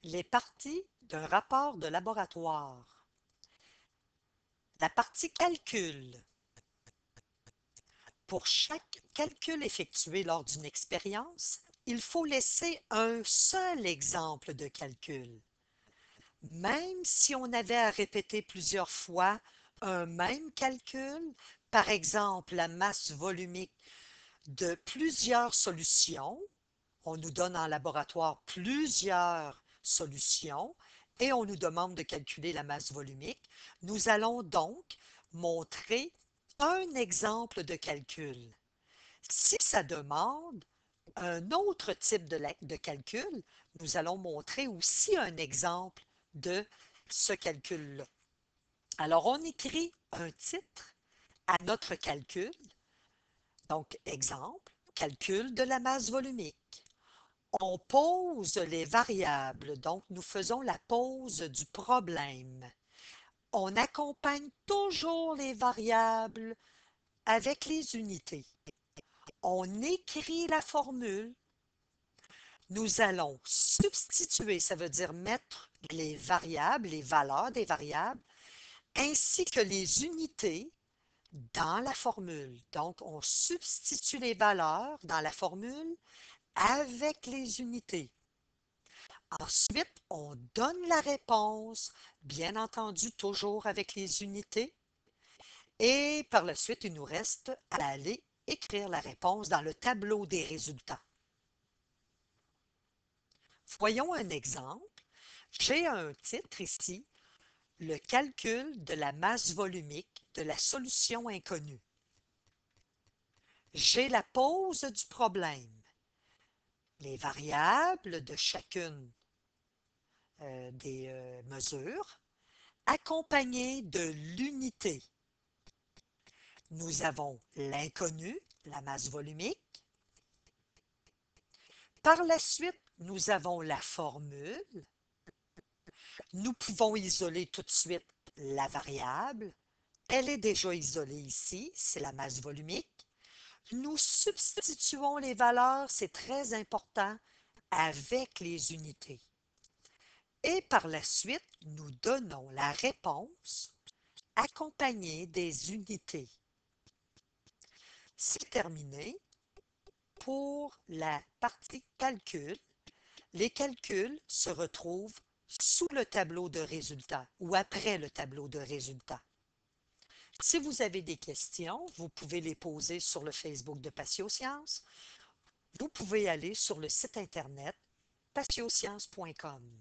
Les parties d'un rapport de laboratoire. La partie calcul. Pour chaque calcul effectué lors d'une expérience, il faut laisser un seul exemple de calcul. Même si on avait à répéter plusieurs fois un même calcul, par exemple la masse volumique de plusieurs solutions, on nous donne en laboratoire plusieurs solutions et on nous demande de calculer la masse volumique. Nous allons donc montrer un exemple de calcul. Si ça demande un autre type de calcul, nous allons montrer aussi un exemple de ce calcul-là. Alors, on écrit un titre à notre calcul. Donc, exemple, calcul de la masse volumique. On pose les variables, donc nous faisons la pose du problème. On accompagne toujours les variables avec les unités. On écrit la formule. Nous allons substituer, ça veut dire mettre les variables, les valeurs des variables, ainsi que les unités dans la formule. Donc, on substitue les valeurs dans la formule avec les unités. Ensuite, on donne la réponse, bien entendu, toujours avec les unités. Et par la suite, il nous reste à aller écrire la réponse dans le tableau des résultats. Voyons un exemple. J'ai un titre ici, le calcul de la masse volumique de la solution inconnue. J'ai la pose du problème, les variables de chacune des mesures, accompagnées de l'unité. Nous avons l'inconnu, la masse volumique. Par la suite, nous avons la formule. Nous pouvons isoler tout de suite la variable. Elle est déjà isolée ici, c'est la masse volumique. Nous substituons les valeurs, c'est très important, avec les unités. Et par la suite, nous donnons la réponse accompagnée des unités. C'est terminé pour la partie calcul. Les calculs se retrouvent sous le tableau de résultats ou après le tableau de résultats. Si vous avez des questions, vous pouvez les poser sur le Facebook de Patiosciences. Vous pouvez aller sur le site internet patiosciences.com.